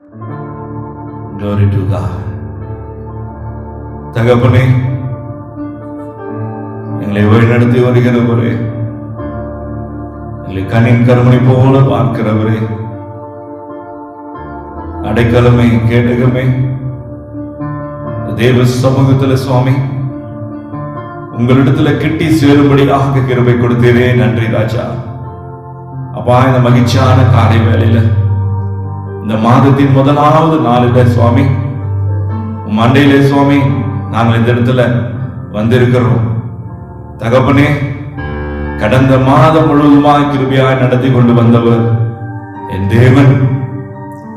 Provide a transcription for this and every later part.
Glory to God. தகப்பனே, எங்களை வழிநடத்தி வருகிறவரே, எங்களை கண்ணின் கருமணி போல பார்க்கிறவரே, அடைக்கலமே, கேடகமே, தேவ சமூகத்தில் சுவாமி உங்களிடத்துல கிட்டி சேரும்படியாக கிருபை கொடுத்தீரே. நன்றி ராஜா. அப்பா, இந்த மகிழ்ச்சியான காலை வேளையில இந்த மாதத்தின் முதலாவது நாளில சுவாமி மண்டையிலே சுவாமி நாங்கள் இந்த இடத்துல வந்திருக்கிறோம். தகப்பனே, கடந்த மாதம் முழுவதுமாய் கிருபையாய் நடத்தி கொண்டு வந்தவர் என் தேவன்,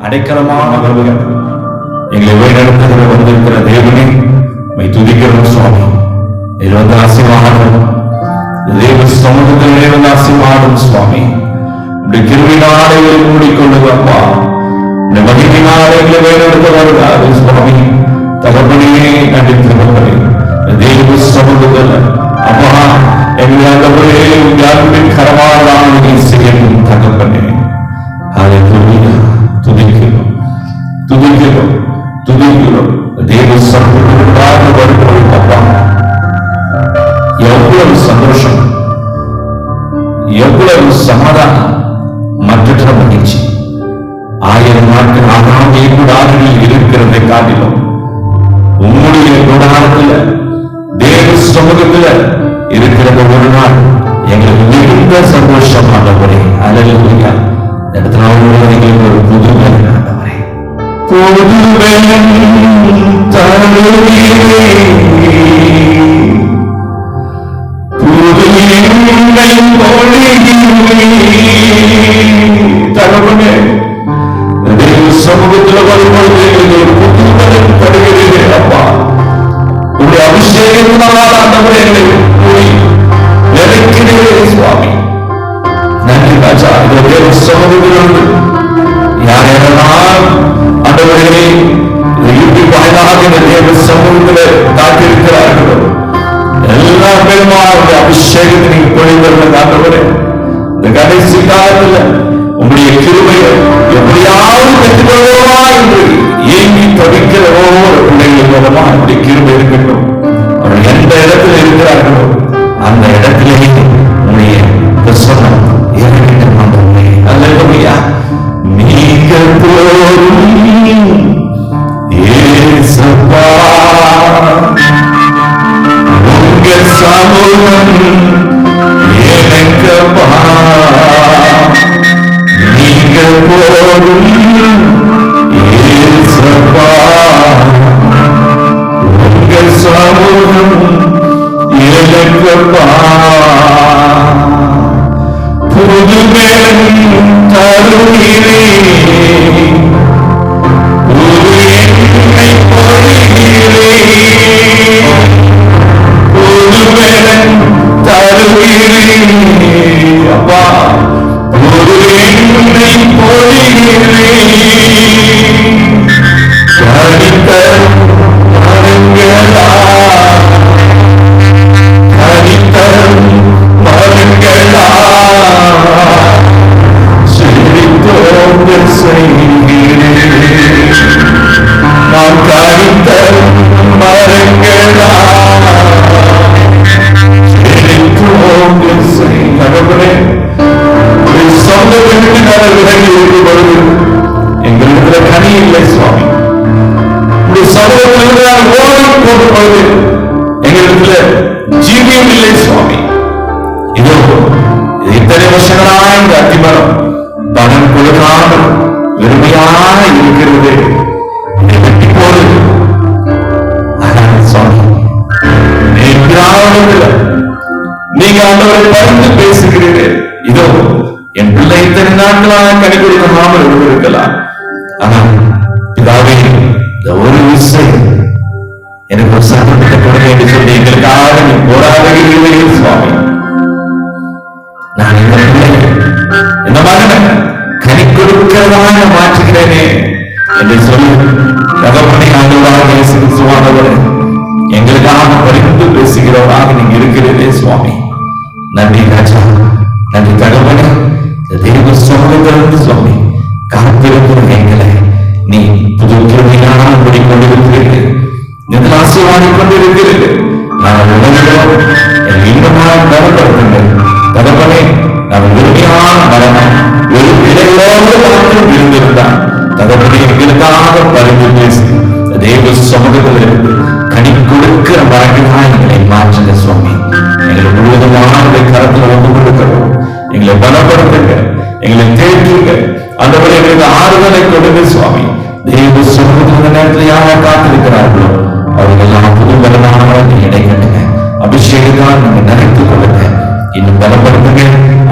அடைக்கலமானவர், எங்களை வழிநடத்துகிற வந்திருக்கிற தேவனே மை துதிக்கிறோம் சுவாமி. இதில் வந்து ஆசீர்வாதம், தேவ சமூகத்திலே வந்து ஆசீர்வாதம் சுவாமி. உடைய கிருபையினாலே மூடிக்கொள்ளுங்கப்பா. இந்த மகிமையினாலே எங்களை வழிநடத்துவார்கள் சுவாமி. தகப்பனே, நன்றி தகப்பனே. தேவ சமூகத்தில் அப்பா எங்களை ஆண்டவரே உங்கள் கரமாலான செய்யணும் தகப்பனே. அதை துதிக்கிறோம், துதிக்கிறோம், துதிக்கிறோம். தேவ சமூகத்திற்காக வருகிறோம் அப்பா. எவ்வளவு சந்தோஷம், எவ்வளவு சமாதானம், மற்ற மகிழ்ச்சி. 1000 நாட்கள் ஆகாமே கூடாரங்களில் இருக்கிறதை காட்டிலும் உங்களுடைய கூடாரத்தில் தேவ சமூகத்தில் இருக்கிறது ஒரு நாள் எங்களுக்கு மிகுந்த சந்தோஷமானவரே. அல்லேலூயா. இடத்துல எங்களுக்கு ஒரு புது ஆண்டவரே, புது தகவலே சமூகத்தில் வரும்பொழுது ஒரு புதுமனம் தருகிறீரே அப்பா. உடைய அபிஷேகத்தினால் ஆண்டவரே கூடி நிறைக்கிறீரே சுவாமி. நன்றி ராஜா. இந்த தேவ சமூகத்திலிருந்து யார் யாரெல்லாம் ஆண்டவரே யூடியூப் வாயிலாக இந்த தேவ சமூகத்தில் காத்திருக்கிறார்களோ எல்லா பேருமா அவருடைய அபிஷேகத்தை நீங்க பொழிவர்கள் ஆண்டவரே. இந்த கடைசி காலத்தில் உங்களுடைய கிருபையை எப்படியாவது பெற்றுக்கொள்வோமா என்று ஏங்கி தவிக்கிற ஒவ்வொரு பிள்ளைகள் மூலமா அவருடைய கிருபை இருக்கட்டும். அவர்கள் எந்த இடத்துல இருக்கிறார்களோ அந்த இடத்திலேயே உங்களுடைய பிரசன்னம் இருக்கட்டும் ஆண்டவரே. அல்லேலூயா. நீங்க போரும் ஏசப்பா, உங்க சமூகம் எனக்கப்பா. நீங்க போரும் ஏசப்பா, உங்க சமூகம் எனக்கப்பா. புது மேலும் தருகிறே, புது எண்ணை பொழிகிறே, புது மேலும் தருகிறே அப்பா. புது எண்ணை பொழிகிறே, கனித்தரும் மரங்களா, கனித்தரும் மரங்களா, செழித்தோங்க செய்கிறேன். நான் கனித்தரும் மரங்களா, செழித்தோங்க செய்கிறேன். சொந்த வீட்டுக்கார விலகி இருக்கும்பொழுது எங்களிடத்துல கனி இல்லை சுவாமி. உடைய சமூகத்தில் ஓடி போகும்பொழுது எங்களிடத்துல ஜீவியம் இல்லை சுவாமி. இதோ இத்தனை வருஷங்களாக இந்த அத்திமரம் பணம் கொடுக்காமல் வெறுமையாக இருக்கிறது. இதை வெட்டி போது சுவாமி நீங்க ஆண்டவரை பறிந்து பேசுகிறீர்கள். இதோ என் பிள்ளை இத்தனை நாட்களாக கனி கொடுக்காமல் இருக்கலாம். ஆனால் பிதாவே, இந்த ஒரு விஷயம் எனக்கு ஒரு சட்டத்தை கொடுங்க என்று சொல்லி எங்களுக்காக நீ போராடுகிறீர்கள் சுவாமி. நான் இந்த பிள்ளை இந்த மகனை கனி கொடுக்கிறதாக மாற்றுகிறேனே என்று சொல்லி தகப்பனை ஆண்டவராக இயேசுவானவரே எங்களுக்காக பரிந்து பேசுகிறவராக நீங்க இருக்கிறீர்களே சுவாமி. நன்றி ராஜா, நன்றி தகப்பனே. தேவ சமூகத்திலிருந்து சுவாமி காத்திருக்கிற எங்களை நீ கொண்டிருக்கிறது. நாங்கள் உணர்கிறோம், இன்னுமாக பலப்படுத்துங்க தகப்பனே. நாங்கள் உறுதியான பலனை ஒரு இடையோடு மாற்றம் இருந்திருந்தான் தகப்பனே, எங்களுக்காக பரிந்து பேசி தேவ சமூகத்தில் இருந்து கனி கொடுக்கிற மரங்களாக எங்களை மாற்றுங்க சுவாமி. எங்களை முழுவதுமான கரத்தில் ஒன்று கொடுக்கிறோம். எங்களை பலப்படுத்துங்க, எங்களை தேற்றுங்க. அந்த வழி எங்களுக்கு ஆறுதலை கொடுங்க சுவாமி. தேவ சமூகத்தில் நேரத்தில் யார் காத்திருக்கிறார்களோ அவர்கள் எல்லாம் புது பலனானவர்கள் இடைக்கட்டுங்க. அபிஷேகத்தால் நீங்க நினைத்துக் கொள்ளுங்க, இன்னும் பலப்படுத்துங்க.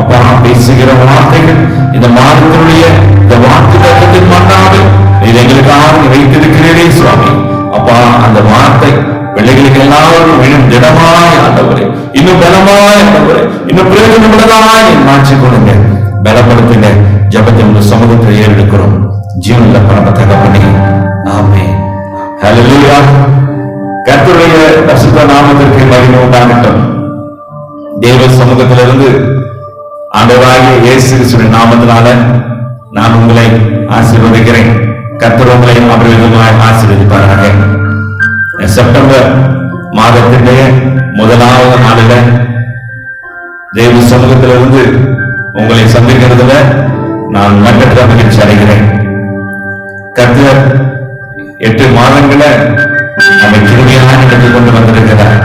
அப்பா, பேசுகிற வார்த்தைகள் இந்த மாதத்தினுடைய இந்த வாக்கு தத்துவத்தின் மண்ணாவில் இது எங்களுக்காக வைத்திருக்கிறீரே சுவாமி. அப்பா, அந்த வார்த்தை பிள்ளைகளுக்கு எல்லாரும் இன்னும் திடமாய் ஆண்டவரே, இன்னும் பலமாய் ஆண்டவரே, இன்னும் பிரயோஜனமுள்ளதாய் மாற்றிக் கொள்ளுங்க, பலப்படுத்துங்க. ஜபத்தை உங்க சமூகத்தில் ஏறெடுக்கிறோம் ஜீவன்ல பரம தகப்பனே, ஆமென். ஹல்லேலூயா. கர்த்தருடைய பரிசுத்த நாமத்திற்கு மகிமை உண்டாகட்டும். தேவ சமூகத்திலிருந்து ஆண்டவராகிய இயேசு கிறிஸ்துவின் நாமத்தினால நான் உங்களை ஆசீர்வதிக்கிறேன். கர்த்தர் உங்களை அபரிதமாய் ஆசீர்வதிப்பாராக. செப்டம்பர் மாதத்தினுடைய முதலாவது நாளில தேவ சமூகத்திலிருந்து உங்களை சந்திக்கிறதுல நான் மற்ற மகிழ்ச்சி அடைகிறேன். கர்த்தர் 8 மாதங்களை நம்மை கிருபையாக நடத்தி கொண்டு வந்திருக்கிறார்.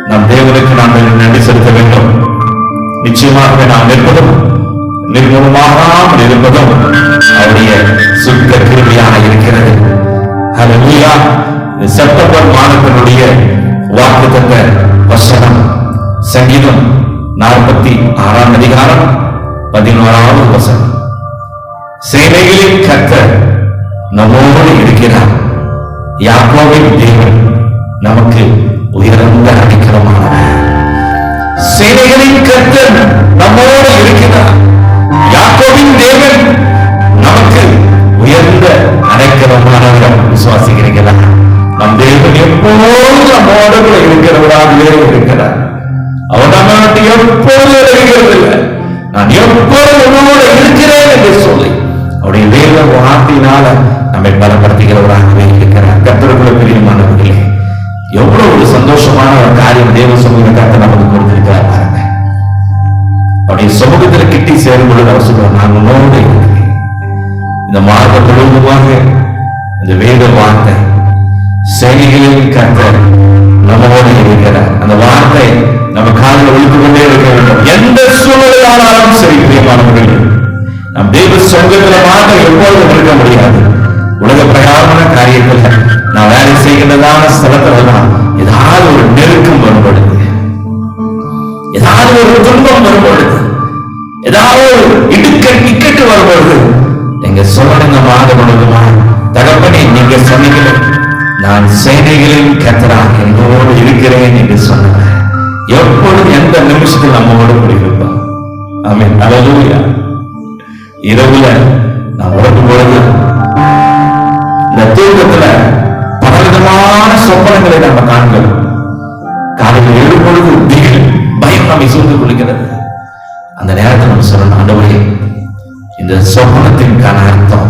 நம் தேவனுக்கு நாம் நன்றி செலுத்த வேண்டும். நிச்சயமாக நாம் நிற்பதும் நிர்மூலமாகாமல் இருப்பதும் அவருடைய சுத்த கிருபையாக இருக்கிறது. ஹல்லேலூயா. செப்டம்பர் மாதத்தினுடைய வாக்குத்தத்த வசனம் சங்கீதம் 46ஆம் அதிகாரம் 11வது வசனம். சேனைகளின் கர்த்தர் நம்மோடு இருக்கிறார், யாக்கோபின் தேவன் நமக்கு உயர்ந்த அடைக்கலமானவர். சேனைகளின் கர்த்தர் நம்மோடு இருக்கிறார், யாக்கோபின் தேவன் நமக்கு உயர்ந்த அடைக்கலமானவர். விசுவாசிக்கிறீர்களா? நம் தேவன் எப்போதும் நம்மோடு கூட இருக்கிறவராகவே இருக்கிறார். அவர் நம்மளுக்கு எப்போது இருக்கிறதில்லை. நான் எப்போது உங்களோடு இருக்கிறேன் என்று சொல்லி அவருடைய வேத வார்த்தையினால நம்மை பலப்படுத்துகிறவராகவே இருக்கிறார். கர்த்தருக்குள்ள பிரியமானவர்களே, எவ்வளவு ஒரு சந்தோஷமான ஒரு காரியம் தேவ சமூக கர்த்தர் நமக்கு கொடுத்திருக்கிறார் பாருங்க. அவருடைய சமூகத்தில் கிட்டி சேரும் பொழுது அவர் சொல்றார், நான் உன்னோடு இருக்கிறேன். இந்த மார்க்கம் முழுவதுமாக இந்த வேத வார்த்தை சேனைகளின் கர்த்தர் நம்மோடு இருக்கிறார். அந்த வார்த்தை நம்ம காலில் ஒழித்து கொண்டே இருக்க வேண்டும். எந்த சூழ்நிலையானாலும் சரி பிரியமானவர்கள், நம் தெய்வ சமூகத்தில் வார்த்தை எப்பொழுதும் இருக்க முடியாது. உலக பிரகாரமான காரியத்தில் நான் வேலை செய்கின்றதான ஸ்தலத்துல தான் ஏதாவது ஒரு நெருக்கம் வரும்பொழுது, ஏதாவது ஒரு துன்பம் வரும்பொழுது, ஏதாவது ஒரு இக்கட்டு வரும்பொழுது நீங்க சொல்லுங்க மாதமா தகப்பனே, நீங்க சொன்னீங்க நான் சேனைகளின் கர்த்தராக என்னோடு இருக்கிறேன் என்று சொன்னார். எப்பொழுது எந்த நிமிஷத்தில் நம்மோடு முடிவிருப்போம். ஆமென். ஹல்லேலூயா. இரவுல நான் உறங்கும் பொழுது இந்த தூக்கத்துல பலவிதமான சொப்பனங்களை நம்ம காண்கிறோம். காலையில் எழும் பொழுது திகில், பயம் நம்மை சூழ்ந்து கொள்கிறது. அந்த நேரத்தில் நம்ம சொல்லணும், ஆண்டவரே, இந்த சொப்பனத்திற்கான அர்த்தம்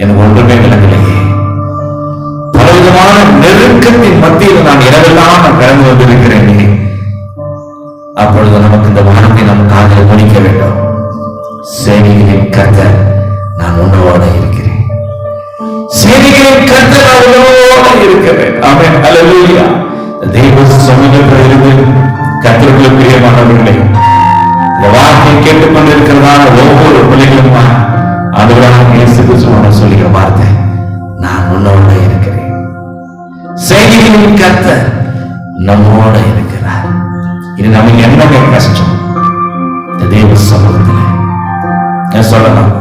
எனக்கு ஒன்றுமே விளங்கலையே. பலவிதமான நெருக்கத்தின் மத்தியில் நான் இரவெல்லாம் நான் கடந்து வந்திருக்கிறேனே. அப்பொழுது நமக்கு இந்த வானத்தை நம் காதில் முடிக்க வேண்டும். சேனைகளின் கர்த்தர் நான் உன்னோட இருக்கிறேன். சேனைகளின் கர்த்தர் நான் உன்னோட இருக்கிறேன். ஆமென். ஹல்லேலூயா. தேவ சமூகத்தில் இருந்து கர்த்தருக்குள்ள பிரியமானவர்களே, இந்த வார்த்தையை கேட்டுக்கொண்டிருக்கிறதான ஒவ்வொரு பிள்ளைகளும் ஆண்டவராகிய இயேசு கிறிஸ்து சொல்லுகிற வார்த்தை, நான் உன்னோட இருக்கிறேன். சேனைகளின் கர்த்தர் நம்மோட இருக்கிறார். இது நமக்கு என்னங்க கஷ்டம்? இந்த தேவ சமூகத்தில் சொல்லலாம்,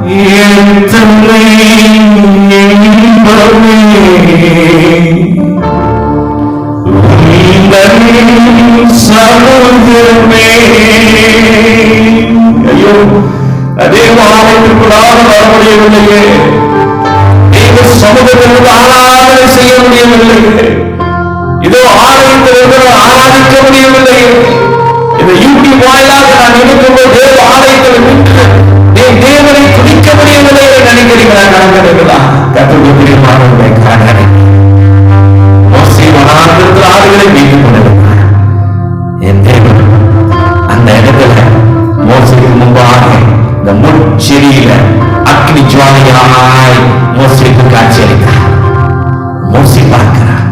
ஐயோ அதே ஆலயத்திற்குள்ளாக வர முடியவில்லையே, தேவ சமூகத்திற்கு ஆராதனை செய்ய முடியவில்லையே, இதோ ஆலயத்திற்கு ஆராதிக்க முடியவில்லையே, இந்த யூடியூப் வாயிலாக நான் இருக்கும்போது தேவ ஆலயத்தில் நின்று தேவனை துதிக்க முடியவில்லை நினைக்கிறீங்களா? கணக்கிறீங்களா? கர்த்தருடைய பிரியமானவர்களே, மோசே வனாந்தரத்தில் அக்னியில அக்னி ஜுவாலையாய் மோசேக்கு காட்சி அளித்தார். மோசே பார்க்கிறார்,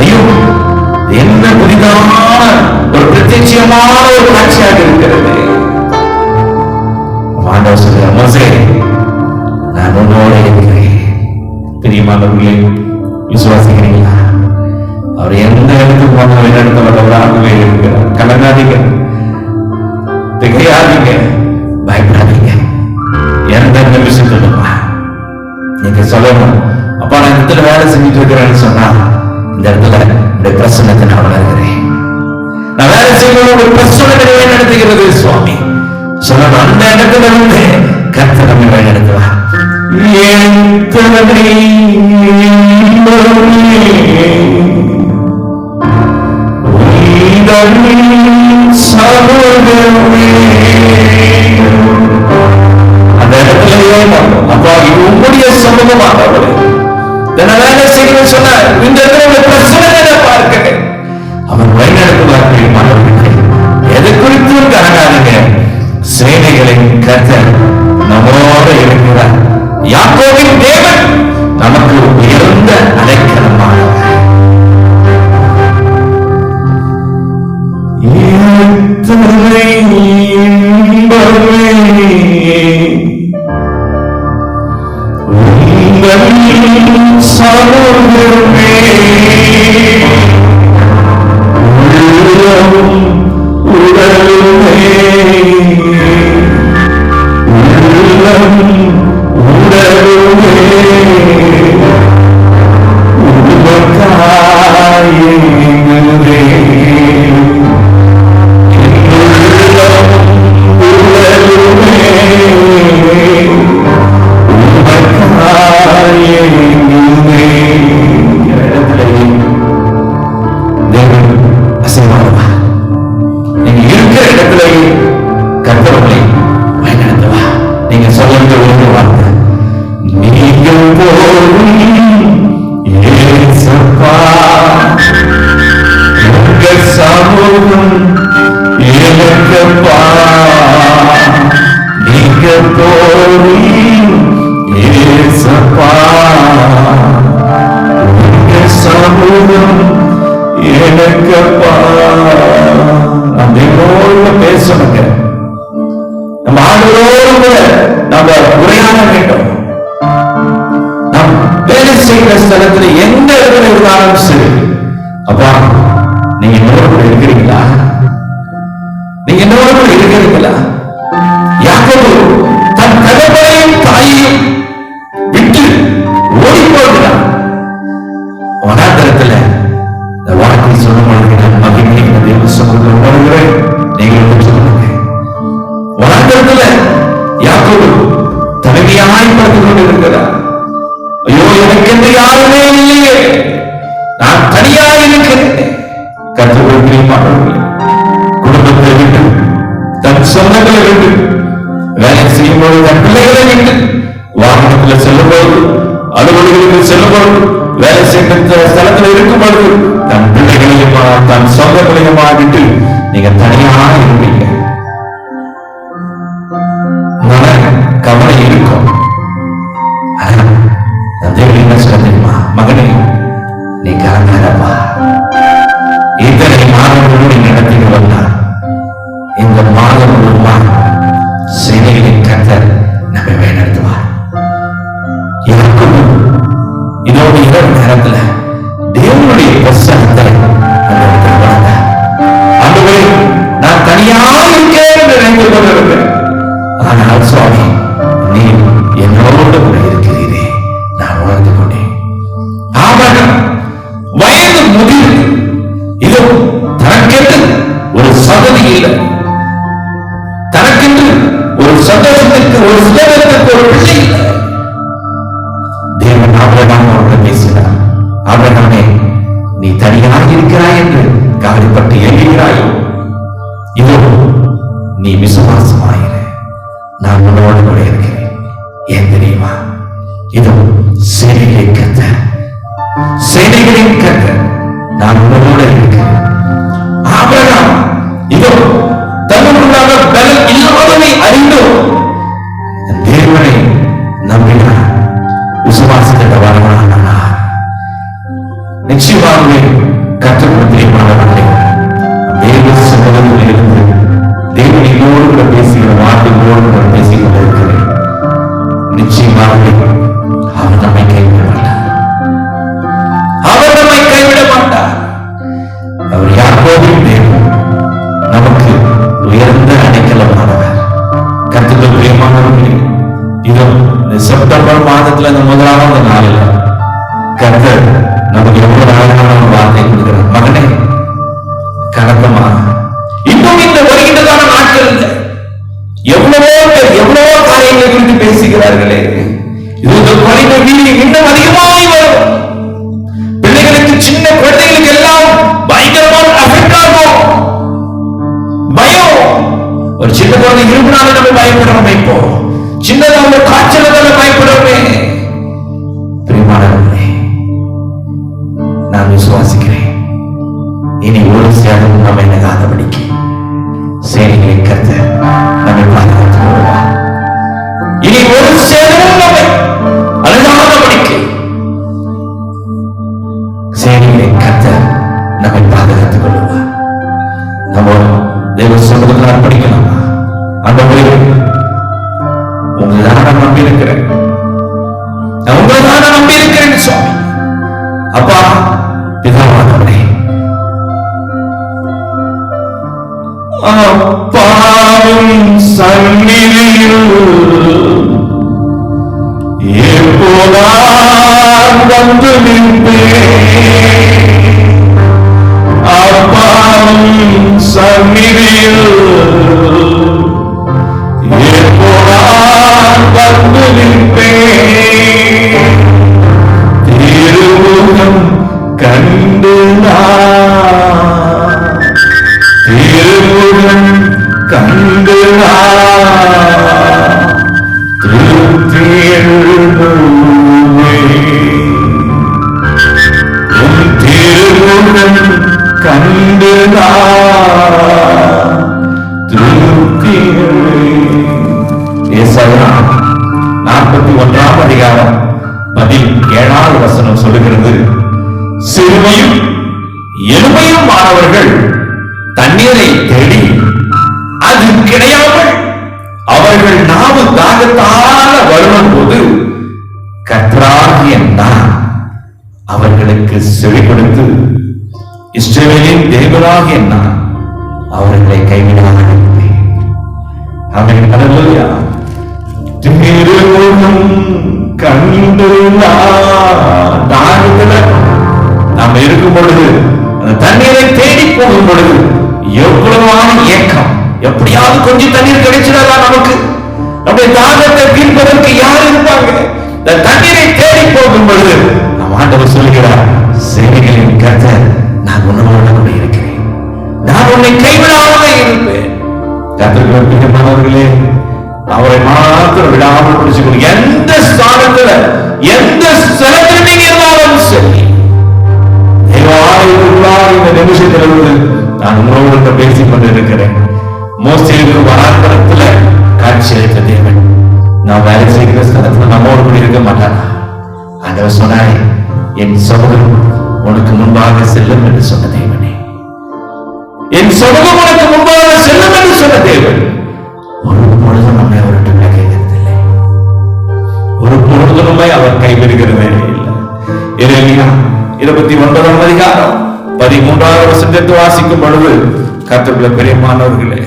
ஐயோ என்ன புதிதான ஒரு பிரத்யட்சமான ஒரு காட்சியாக இருக்கிறது. ஆண்டவர் சொல்ற, மோசே நான் உன்னோட இருக்கிறேன். பிரியமானவர்களே, விசுவாசிக்கிறீங்களா? அவர் எந்த இடத்துக்கு போனாலும் இடத்துல வல்லவராகவே இருக்கிறார். கலங்காதீங்க, திகையாதீங்க, பயப்படாதீங்க. எந்த விஷயத்துலப்பா நீங்க சொல்லணும், அப்பா நான் இந்த இடத்துல வேலை செஞ்சுட்டு இருக்கிறேன்னு சொன்னா, இந்த இடத்துல உடைய பிரசன்னத்தை நான் உணர்கிறேன். நான் வேலை செய்யணும், ஒரு பிரசன்னத்தை நடத்துகிறது சுவாமி சொல்லணும். அந்த இடத்துல இருந்து கர்த்தர் நம்மை வழி நடத்துவார். அந்த இடத்துல அப்பா இது உங்களுடைய சமூகமாக வேலை செய்யணும்னு சொன்ன இந்த இடத்துல பிரச்சனை பார்க்கிறேன். அவன் வழிநடத்துவார்கள். மாணவர்கள் எது குறித்தும் கலங்காதீங்க. சேனைகளின் கர்த்தர் நம்மோடு இருக்கிறார். யாக்கோபின் தேவன் நமக்கு உயர்ந்த அடைக்கலமானவர். பேசணுங்க, நம்ம ஆண்டவரோடு நம்ம உரையாட வேண்டும். நாம் வேலை செய்கிற ஸ்தலத்துல எந்த இடத்துல இருந்தாலும் சரி, அப்பா நீங்க என்னோட கூட இருக்கிறீங்களா? நீங்க என்னோட கூட இருக்கிறீங்களா? யாக்கோபு தன் தகப்பனையும் தாயையும் விட்டு ஓடி போகிறான். வனாந்தரத்துல இந்த வார்த்தை சொல்லும் பொழுது நான் மகிமை தேவ சமூகத்தில் உணர்கிறேன். நீங்கள் சொல்லுங்க. வனாந்தரத்துல யாக்கோபு தனிமையாய் பார்த்து கொண்டிருக்கிறார். ஐயோ எனக்கு என்று யாருமே இல்லையே, நான் தனியாக இருக்கிறேன். கர்த்தருடைய மாணவர்கள் குடும்பத்தை விட்டு, தன் சொந்தங்களை விட்டு, வேலை செய்யும் போது தன் பிள்ளைகளை விட்டு, வாகனத்தில் செல்லும் போது, அலுவலகத்தில் செல்லும் போது, வேலை செய்கிற ஸ்தலத்தில் இருக்கும் பொழுது தன் பிள்ளைகளையுமா தன் சொந்தங்களையுமா விட்டு நீங்க தனியாக இருப்பீங்க. கவலை இருக்கும். என்ன சொல்ல தெரியுமா? மகனே நீ கலங்காதப்பா, இத்தனை மாதங்களோடு நடத்திட்டு வந்தார். இந்த மாதம் முழுமா சேனைகளின் கர்த்தர் நம்மை வழிநடத்துவார். எனக்கும் இதோடு இரவு நேரத்துல தேவனுடைய பிரசன்னத்தை நான் தனியாக இருக்கேன் என்று நினைத்து கொண்டிருக்கிறேன். ஆனால் சுவாமி நீ என்னோடு கூட இருக்கிறீரே, நான் உணர்ந்து கொண்டேன். ஆபரணம் வயது முதிர், இது தனக்கென்று ஒரு சந்ததி இல்லை, தனக்கென்று ஒரு சந்தோஷத்திற்கு ஒரு சுதந்திரத்திற்கு ஒரு பிள்ளை இல்லை. தேவன் ஆபிரகாம் அவர்கள் பேசினார். ஆபிரகாமே நீ தனியாக இருக்கிறாய் என்று கவலைப்பட்டு எழுகிறாயோ, இதோ நீ விசுவாசமாயிரு, நான் உன்னோடு கூட இருக்கிறேன். ஏன் தெரியுமா? இதோ சேனைகளின் கர்த்தர், சேனைகளின் கர்த்தர் நான் உன்னோடு இருக்கிறேன். ஆபிரகாம் இதோ தன்னுக்குள்ளாக பலம் இல்லாததை அறிந்தோ தேவனை விசுவாசத்தை வரவனானா நிச்சயமாகவே கற்றுக்கொள்ள பிரியமானவர்களே, தேவ சமூகத்தில் இருந்து தேவனோடு கூட பேசுகிற வார்த்தைகளோடு கூட பேசிக் கொண்டிருக்கிறேன். நிச்சயமாகவே அவர் நம்மை கைவிட மாட்டார். அவர் நம்மை கைவிட மாட்டார். அவர் யாக்கோபின் தேவன், நமக்கு உயர்ந்த அடைக்கலமானவர். கர்த்தருக்குள் பிரியமானவர்களே, இதோ இந்த செப்டம்பர் மாதத்துல இந்த முதலாவது நாளில் கர்த்தர் நமக்கு எவ்வளவு அழகான வார்த்தை கொடுக்கிறார். மகனே, கலக்கமா இன்னும் இந்த வருகின்றதான நாட்கள் எவ்வளவோ காரியங்களை குறித்து பேசுகிறார்களே. இது குறைந்த வீடு இன்னும் அதிகமாய் வரும். பிள்ளைகளுக்கு, சின்ன குழந்தைகளுக்கு எல்லாம் பயங்கரமான அஃபெக்ட் ஆகும். பயம். ஒரு சின்ன குழந்தை இருப்பினாலும் நம்ம பயப்படணும். இப்போ சின்னதாக ஒரு காய்ச்சலால பயப்படவே. பிரியமானவர்களே, நான் விசுவாசிக்கிறேன், இனி ஒரு சேதமும் நம்மை நகாதபடிக்கு சேனைகளை கர்த்தர் நம்மை பாதுகாத்துக் கொள்வார். இனி ஒரு சேதமும் நம்மை அணுகாதபடிக்கு சேனைகளை கர்த்தர் நம்மை பாதுகாத்துக் கொள்வார். நம்ம தேவ சமூகத்தில் அர்ப்பணிக்கலாம். அந்த உங்களான நம்பி இருக்கிறேன், உங்களான நம்பி இருக்கிறேன் சுவாமி. அப்பா, பிதாவானவரே, அப்பாவின் சந்நிதியில் எப்போதான் வந்து நிற்பேன். அப்பாவின் சந்நிதியில் எப்போதான் வந்து நிற்பேன். திருமுகம் கண்டு திருமுகம் கண்டு திருப்தி திருமுகம் கண்டு திருப்தி. 41ஆம் அதிகாரம் 17வது வசனம் சொல்லுகிறது, சிறுமையும் எளிமையும் மாணவர்கள் தண்ணீரை தேடி அது கிடையாமல் அவர்கள் நாவு தாகத்தால வருவன் போது கர்த்தராகிய நான் அவர்களுக்கு செவி கொடுத்து இஸ்ரவேலின் தேவனாகிய நான் அவர்களை கைவிடாமல் இருப்பேன். அவர்கள் ஹல்லேலூயா. திருமுகம் கண்டு நாம் இருக்கும் பொழுது, அந்த தண்ணீரை தேடி போகும் பொழுது எவ்வளவான ஏக்கம். எப்படியாவது கொஞ்சம் தண்ணீர் கிடைச்சிடலாம். நமக்கு நம்முடைய தாகத்தை தீர்ப்பதற்கு யார் இருப்பாங்க? இந்த தண்ணீரை தேடி போகும் பொழுது நம் ஆண்டவர் சொல்கிறார், சேனைகளின் கர்த்தர் நான் உன்னோடு கூட இருக்கிறேன், நான் உன்னை கைவிடாமல் இருப்பேன். கர்த்தருக்கு பிரியமானவர்களே, அவரை மாத்திரம் விடாமல் பிடிச்சுக்கணும். எந்த ஸ்தானத்துல எந்த ஸ்தலத்தில் நீங்க இருந்தாலும் சரி, இந்த நிமிஷத்திலிருந்து நான் உங்களோடு பேசிக் கொண்டிருக்கிறேன். மோசேக்கு வனாந்தரத்துல காட்சி அளித்த தேவன் நான் வேலை செய்கிற ஸ்தலத்துல நம்மோடு கூட இருக்க மாட்டானா? ஆண்டவர் சொன்னாய், என் சமூகம் உனக்கு முன்பாக செல்லும் என்று சொன்ன தேவனே, என் சமூகம் உனக்கு முன்பாக செல்லும் என்று சொன்ன தேவன் ஒரு பொழுதும் நம்மை அவர்கிட்ட கேட்கிறதில்லை. ஒரு பொழுதும் நம்மை அவர் கைவிடுகிறதே இல்லை. எரேமியா 29ஆம் அதிகாரம் 13வது வசனத்தை வாசிக்கும் பொழுது, கர்த்தருக்குள்ள பிரியமானவர்களே,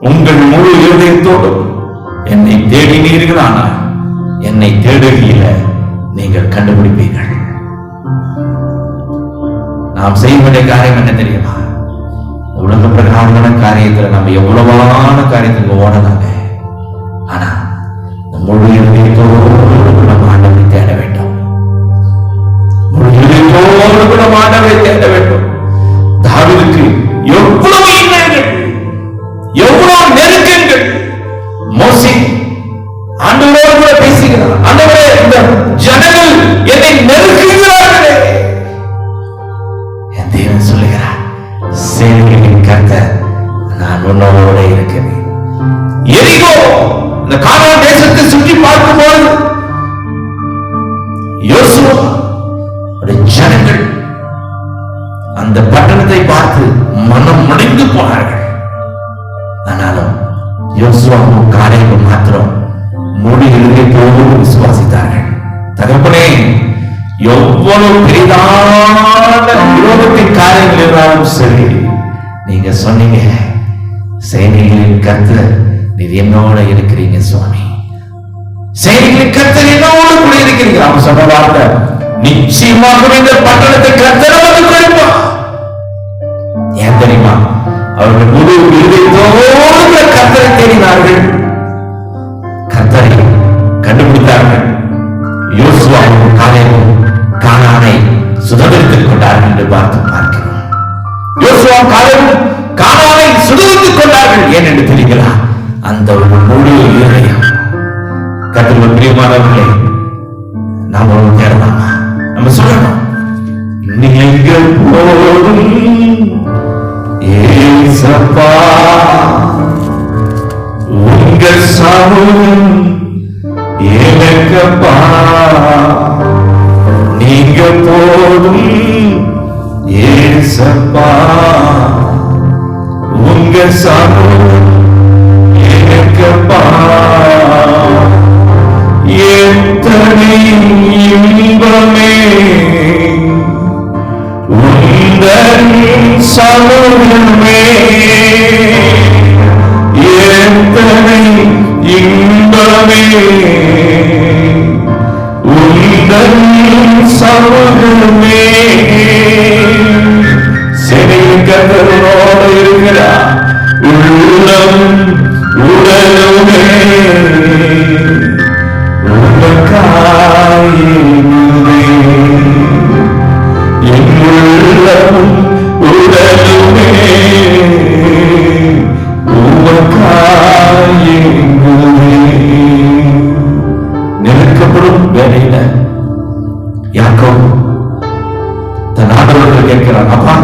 உங்கள் முழு இருதயத்தோடும் என்னை தேடினீர்களானால் என்னை தேடுகையில நீங்கள் கண்டுபிடிப்பீர்கள். நாம் செய்ய வேண்டிய காரியம் என்ன தெரியுமா? உலக பிரகாரமான காரியத்துல நம்ம எவ்வளவான காரியத்துக்கு ஓடலாங்க. ஆனா முழு இருதயத்தோடு நம்ம ஆண்டவரை தேட வேண்டும். முழு இருதயத்தோடு நம்ம ஆண்டவரை தேட வேண்டும். தாவீதுக்கு எவ்வளவு இன்னல்கள், எவ்வளவு நெருக்கங்கள். மோசே ஆண்டவரோடு கூட பேசுகிறார், ஆண்டவரே இந்த ஜனங்கள் என்னை நெருக்குகிறார்களே. என் தேவன் சொல்லுகிறார், சேனைகளின் கர்த்தர் நான் உன்னோடு இருக்கிறேன். எரிகோ இந்த கானான் தேசத்தை சுற்றி பார்க்கும்போது எவ்வளவு பெரிதான விரோதத்தின் காரியங்கள் இருந்தாலும் சரி, நீங்க சொன்னீங்க, சேனைகளின் கர்த்தர் நீர் என்னோட இருக்கிறீங்க சுவாமி, சேனைகளின் கர்த்தர் என்னோட கூட இருக்கிறீங்க. அவன் சொன்ன வார்த்தை, நிச்சயமாக இந்த பட்டணத்தை கர்த்தர் நமக்கு கொடுப்பார். ஏன் தெரியுமா? அவர்கள் முழு இருதயத்தோடு கர்த்தரை தேடினார்கள், கர்த்தரை கண்டுபிடித்தார்கள். யோசுவாவும் காலேபும் கானானை சுதந்திரித்துக் கொண்டார்கள் என்று பார்க்கிறோம். யோசுவாவும் காலேபும் கானானை சுதந்திரித்துக் கொண்டார்கள். ஏன் என்று தெரியுங்களா? அந்த ஒரு முழு இருதயம். கர்த்தருடைய பிரியமானவர்களே, நாம தேடலாமா? நம்ம சொல்லணும், நீங்கள் போதும் ஏசப்பா, உங்க சமூகம் எனக்கப்பா, நீங்க போதும் ஏசப்பா, உங்க சமூகம் எனக்கப்பா, எத்தனை இன்பமே உந்தன் சமூகமே, எத்தனை இன்பமே உந்தன் சமூகமே. சிறையில் கர்த்தரோடு இருக்கிறார், உள்ளம் உடலுமே உமக்காயுமே, என் உள்ளம் உடலுமே உமக்காயுமே. நெருக்கப்படும் வேலையில யாக்கோபு தன் ஆண்டவர்கள் கேட்கிறான், அப்பா,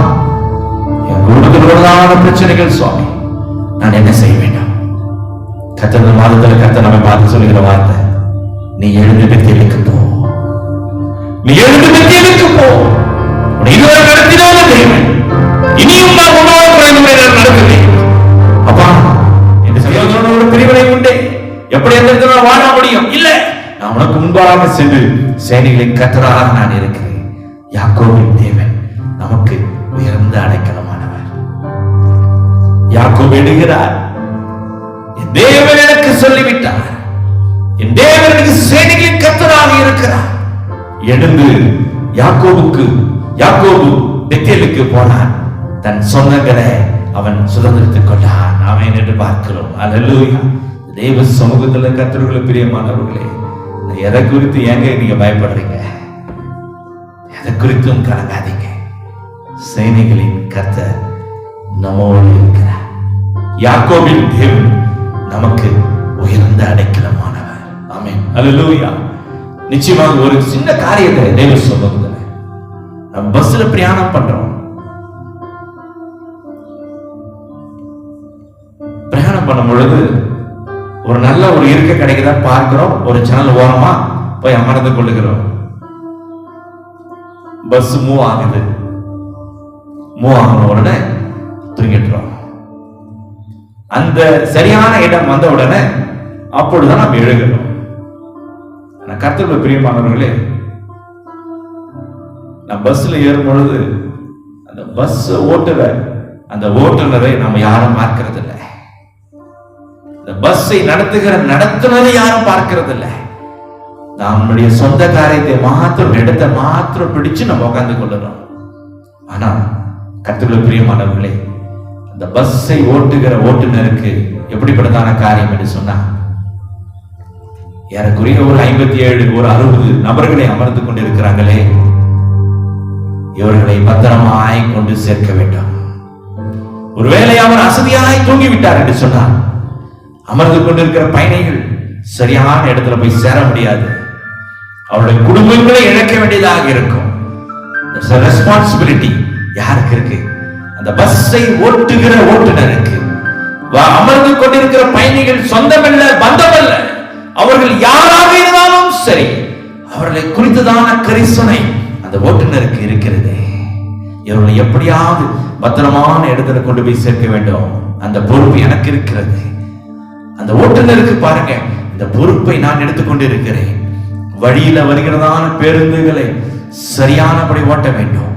என் குடும்பத்தினோடான பிரச்சனைகள் சுவாமி, நான் என்ன செய்ய வேண்டும்? கர்த்தர் மாதத்தில் கர்த்தர் நம்மை பார்த்து சொல்லுகிற வார்த்தை, நீ எழுந்து பெத்தேலுக்கு போ, நீ எழுந்து பெத்தேலுக்கு போ, இதுவரை நடத்தினால தேவன் இனியும் நான் உன்னோடு நடத்துவேன். அப்பா, என்று சொல்ல பிரிவினை உண்டே, எப்படி எந்த வாழ முடியும்? இல்ல, நான் உனக்கு முன்பாக சென்று சேனைகளின் கர்த்தராக நான் இருக்கிறேன். யாக்கோபின் தேவன் நமக்கு உயர்ந்த அடைக்கலமானவர். யாக்கோபு எழுதுகிறார், என் தேவன் எனக்கு சொல்லிவிட்டார், என் தேவன் எனக்கு சேனைகளின் கர்த்தராக இருக்கிறார். எழுந்து யாக்கோபு பெத்தேலுக்கு போனான், தன் சொந்தங்களை அவன் சுதந்திரித்துக் கொண்டான். ஆமென் என்று பார்க்கிறோம். அல்லேலூயா. தேவ சமூகத்துல கர்த்தருக்குள்ள பிரியமானவர்களே, எதை குறித்து ஏங்க நீங்க பயப்படுறீங்க? எதை குறித்தும் கலங்காதீங்க. சேனைகளின் கர்த்தர் நம்மோடு இருக்கிறார். யாக்கோபின் தேவன் நமக்கு உயர்ந்த அடைக்கலமானவர். ஆமென். அல்லேலூயா. நிச்சயமாக ஒரு சின்ன காரியத்தை தேவ சமூகத்துல நம்ம பஸ்ல பிரயாணம் பண்றோம், பிரயாணம் பண்ணும் பொழுது ஒரு நல்ல ஒரு இருக்க கிடைக்குதா பார்க்கிறோம், ஒரு சேனல் ஓரமா போய் அமர்ந்து கொள்ளுகிறோம். பஸ் மூவ் ஆகுது, மூவ் ஆகின உடனே தூங்கிட்டுறோம். அந்த சரியான இடம் வந்த உடனே அப்பொழுதுதான் நம்ம எழுகிறோம். கர்த்தருடைய பிரியமானவர்களே, நான் பஸ்ல ஏறும் பொழுது அந்த பஸ் அந்த ஓட்டுநரை நம்ம யாரும் பார்க்கிறது இல்லை, இந்த பஸ்ஸை நடத்துகிற நடத்துனரை யாரும் பார்க்கிறது இல்லை. நம்முடைய சொந்த காரியத்தை மாத்திரம் இடத்தை மாத்திரம் பிடிச்சு நம்ம உட்கார்ந்து கொள்ளணும். ஆனா கர்த்தருடைய பிரியமானவர்களே, அந்த பஸ்ஸை ஓட்டுகிற ஓட்டுநருக்கு எப்படிப்பட்டதான காரியம் என்று சொன்னா, ஏறக்குறைய ஒரு 57 ஒரு 60 நபர்களை அமர்ந்து கொண்டிருக்கிறாங்களே, இவர்களை பத்திரமாய் கொண்டு சேர்க்க வேண்டும். ஒருவேளை அவர் அசதியாய் தூங்கிவிட்டார் என்று சொன்னார், அமர்ந்து கொண்டிருக்கிற பயணிகள் சரியான இடத்துல போய் சேர முடியாது, அவருடைய குடும்பங்களை இழக்க வேண்டியதாக இருக்கும். ரெஸ்பான்சிபிலிட்டி யாருக்கு இருக்கு? அந்த பஸ்ஸை ஓட்டுகிற ஓட்டுநருக்கு. அமர்ந்து கொண்டிருக்கிற பயணிகள் சொந்தமல்ல, பந்தமல்ல, அவர்கள் யாராக இருந்தாலும் சரி, அவர்களை குறித்ததான கரிசனை அந்த ஓட்டுநருக்கு இருக்கிறது. இவர்களை எப்படியாவது பத்திரமான இடத்துல கொண்டு போய் சேர்க்க வேண்டும், அந்த பொறுப்பு எனக்கு இருக்கிறது. அந்த ஓட்டுநருக்கு பாருங்க, இந்த பொறுப்பை நான் எடுத்துக்கொண்டு இருக்கிறேன். வழியில வருகிறதான பேருந்துகளை சரியானபடி ஓட்ட வேண்டும்.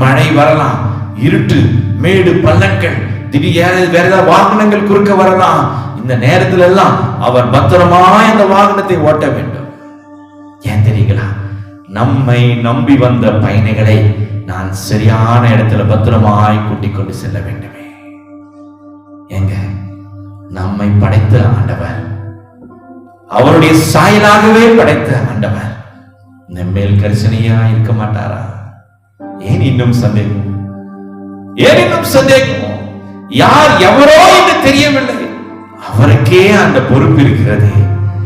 மழை வரலாம், இருட்டு, மேடு, பள்ளங்கள், திடீர் வேற ஏதாவது வாகனங்கள் குறுக்க வரலாம். இந்த நேரத்துல எல்லாம் அவர் பத்திரமாய் அந்த வாகனத்தை ஓட்ட வேண்டும். ஏன் தெரியுங்களா? நம்மை நம்பி வந்த பயணிகளை நான் சரியான இடத்துல பத்திரமாய் கூட்டிக் கொண்டு செல்ல வேண்டுமே. எங்க நம்மை படைத்த ஆண்டவர், அவருடைய சாயலாகவே படைத்த ஆண்டவர் நம்மேல் கரிசனையா இருக்க மாட்டாரா? ஏன் இன்னும் சந்தேகம்? ஏன் இன்னும் சந்தேகம்? யார் எவரோ என்று தெரியவில்லை, அவருக்கே அந்த பொறுப்பு இருக்கிறது.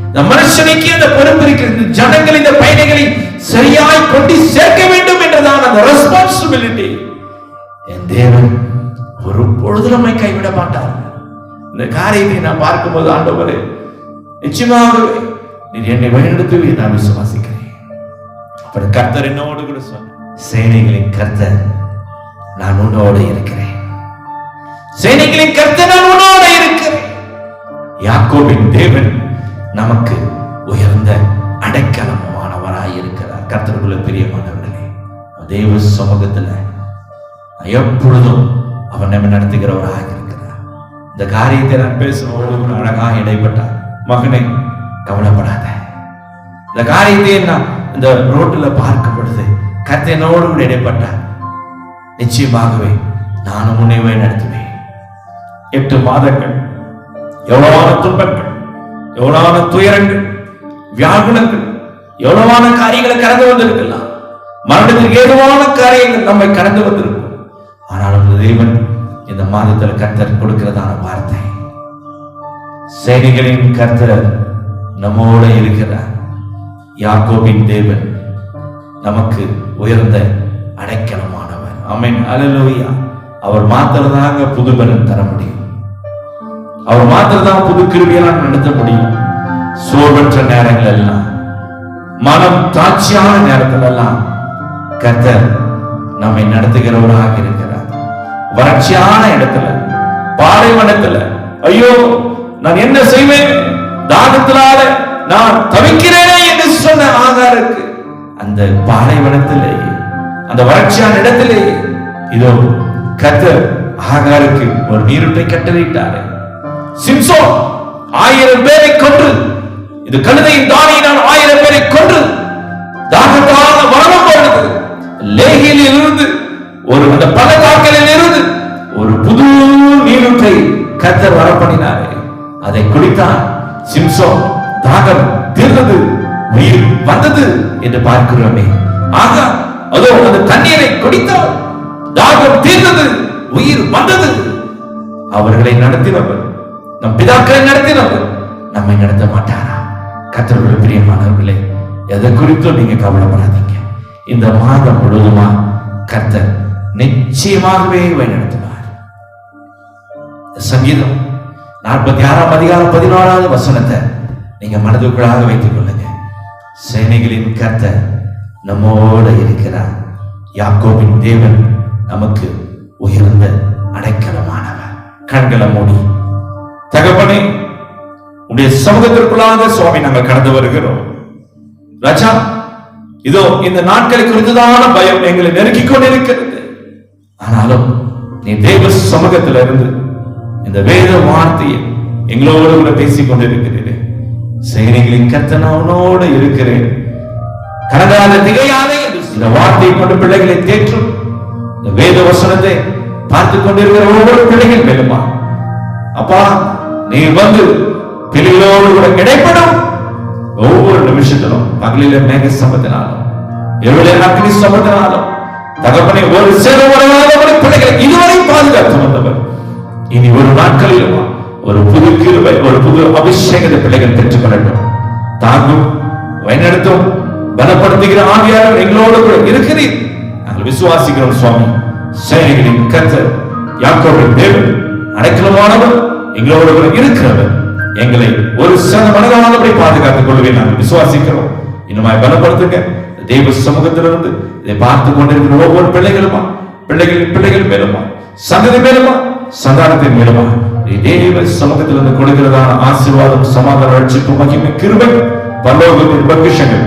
இந்த மனுஷனுக்கு அந்த பொறுப்பு இருக்கிறது. ஜனங்கள் இந்த பயணிகளை சரியாய் கொண்டு சேர்க்க வேண்டும் என்றுதான் அந்த ரெஸ்பான்சிபிலிட்டி. என் தேவன் ஒரு பொழுது நம்மை கைவிட மாட்டார். இந்த காரியத்தை நான் பார்க்கும்போது, ஆண்டவரே நிச்சயமாகவே நீர் என்னை வழிநடத்துவே நான் விசுவாசிக்கிறேன். அப்புறம் கர்த்தர் என்னோடு கூட சொன்னார், சேனைகளின் கர்த்தர் நான் உன்னோடு இருக்கிறேன். சேனைகளின் கர்த்தர் நான் உன்னோடு இருக்கிறேன். யாக்கோபின் தேவன் நமக்கு உயர்ந்த அடைக்கலமானவராய் இருக்கிறார். கர்த்தருக்குள்ள பிரியமானவர்களே, தேவ சமூகத்துல எப்பொழுதும் அவர் நம்ம நடத்துகிறவராக இருக்கிறார். இந்த காரியத்தை நான் பேசும்போது அழகாக இடைப்பட்டார். மகனே கவலைப்படாத, இந்த காரியத்தை நான் இந்த ரோட்டில் பார்க்கும் பொழுது கர்த்தர் என்னோடு கூட இடைப்பட்டார். நிச்சயமாகவே நானும் உன்னை நடத்துவேன். 8 மாதங்கள் எவ்வளவான துன்பங்கள், எவ்வளவான துயரங்கள், வியாகுலங்கள், எவ்வளவான காரியங்களை கடந்து வந்திருக்கலாம். மரணத்திற்கு ஏதுவான காரியங்கள் நம்மை கடந்து வந்திருக்கும். ஆனாலும் தேவன் இந்த மாதத்தில் கர்த்தர் கொடுக்கிறதான வார்த்தை, சேனைகளின் கர்த்தர் நம்மோடு இருக்கிறார். யாக்கோபின் தேவன் நமக்கு உயர்ந்த அடைக்கலமானவர். ஆமென், அல்லேலூயா. அவர் மாத்திரதாங்க புது பலன் தர முடியும். அவர் மாத்திரதான் புது கிருபையெல்லாம் நடத்த முடியும். சோர்வற்ற நேரங்கள் எல்லாம், மனம் தாட்சியான நேரத்தில் எல்லாம் கர்த்தர் நம்மை நடத்துகிறவராக இருக்கிறார். வறட்சியான இடத்துல, பாலைவனத்துல, ஐயோ நான் என்ன செய்வேன், தாகத்தினால நான் தவிக்கிறேனே என்று சொன்ன ஆகாருக்கு, அந்த பாலைவனத்திலே, அந்த வறட்சியான இடத்திலே இதோ கர்த்தர் ஆகாருக்கு ஒரு நீருட்டை கட்டளையிட்டார். சிம்சோன் 1000 பேரை கொன்று, இது கழுதையின் தானியை நான் 1000 பேரை கொன்று தாகத்தால் மரணம் போனது. லேகியில் இருந்து ஒரு அந்த பள்ளத்தாக்கில் இருந்து ஒரு புது நீருட்டை கர்த்தர் வரப்பண்ணினார். அதை குடித்தான். சிம்சோன் தாகம் தீர்ந்தது, உயிர் வந்தது என்று பார்க்கிறோமே. ஆக அதோ அந்த தண்ணீரை குடித்தார், தாகம் தீர்ந்தது, உயிர் வந்தது. அவர்களை நடத்தினவர், நம் பிதாக்களை நடத்தினவர் நம்மை நடத்த மாட்டாரா? கர்த்தருடைய பிரியமானவர்களே, எதை குறித்தும் நீங்க கவலைப்படாதீங்க. இந்த மாதம் முழுவதுமா கர்த்தர் நிச்சயமாகவே வழிநடத்துவார். சங்கீதம் 46ஆம் அதிகாரம் 11வது வசனத்தை நீங்க மனதுக்குள்ளாக வைத்துக் கொள்ளுங்க. சேனைகளின் கர்த்தர் நம்மோடு இருக்கிறார். யாக்கோபின் தேவன் நமக்கு உயர்ந்த அடைக்கலமானவர். கண்களை மூடி, தகப்பனே உடைய சமூகத்திற்குள்ளாக சுவாமி நாங்கள் கடந்து வருகிறோம். ராஜா, இதோ இந்த நாட்களை குறித்துதான பயம் எங்களை நெருக்கிக் கொண்டிருக்கிறது. ஆனாலும் நீ தேவ சமூகத்தில் இருந்து இந்த வேத வார்த்தையை எங்களோடு கூட பேசிக் கொண்டிருக்கிறீர்கள். சேனைகளின் கர்த்தர் அவனோடு இருக்கிறேன், கலங்காத திகையாதே இந்த வார்த்தையை கொண்டு பிள்ளைகளை தேற்றும். இந்த வேத வசனத்தை பார்த்துக் கொண்டிருக்கிற ஒவ்வொரு பிள்ளைகள் மேலுமா அப்பா நீ வந்து பிள்ளைகளோடு கூட இடைப்படும். ஒவ்வொரு நிமிஷத்திலும் பகலில மேக சம்பத்தினாலும் இரவிலே அக்னி சம்பத்தினாலும் தகப்பனை ஒரு சேதமடையாதபடி பிள்ளைகளை இதுவரை பாதுகாத்து வந்தவர். இனி ஒரு நாட்களிலும் ஒரு புது கிருபை, ஒரு புது அபிஷேகத்தை பிள்ளைகள் பெற்றுக் கொள்ளட்டும். தாங்கும், வழிநடத்தும், பலப்படுத்துகிற ஆவியானவர் எங்களோடு கூட இருக்கிறீர். நாங்கள் விசுவாசிக்கிறோம் சுவாமி. சேனைகளின் கர்த்தர் யாக்கோபின் தேவன் அடைக்கலமானவர், எங்களோடு கூட இருக்கிறவர். எங்களை ஒரு மனதானபடி பாதுகாத்துக் கொள்வேன் நாங்கள் விசுவாசிக்கிறோம். இன்னுமாய் பலப்படுத்துங்க. தெய்வ சமூகத்திலிருந்து இதை பார்த்துக் கொண்டிருக்கிற ஒவ்வொரு பிள்ளைகளுமா, பிள்ளைகள் மேலுமா, சந்ததி மேலுமா, சந்தானத்தின் மேலுமா தேவ சமூகத்திலிருந்து கொடுக்கிறதான ஆசீர்வாதம், சமாதானம், ரட்சிப்பு, மகிமை, கிருபை, பரலோகத்தின் பொக்கிஷங்கள்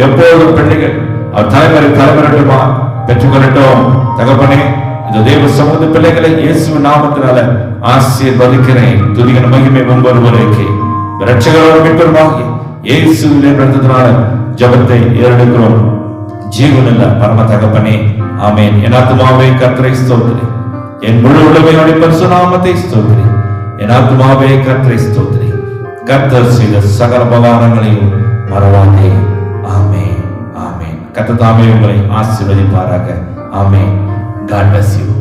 எப்போதும் பிள்ளைகள் அவர் தலைவரட்டுமா பெற்றுக்கொள்ளட்டும். தகப்பனே, இந்த தேவ சமூக பிள்ளைகளை இயேசு நாமத்தினால ஆசீர்வதிக்கிறேன். துதிகன மகிமை ஒருவருக்கு இரட்சகரோடு மீட்பருமாகிய இயேசுவின் ரத்தத்தினால ஜெபத்தை ஏறெடுக்கிறோம் ஜீவனுள்ள பரம தகப்பனே, ஆமென். என் ஆத்துமாவே கர்த்தரை ஸ்தோத்திரி, என் முழு உடமையோட பரிசுத்த நாமத்தை ஸ்தோத்திரி. என் ஆத்துமாவே கர்த்தரை ஸ்தோத்திரி, கர்த்தர் செய்த சகல உபகாரங்களையும் மறவாதே. ஆமென், ஆமென். கர்த்தர் தாமே உங்களை ஆசீர்வதிப்பாராக. ஆமென். God bless you.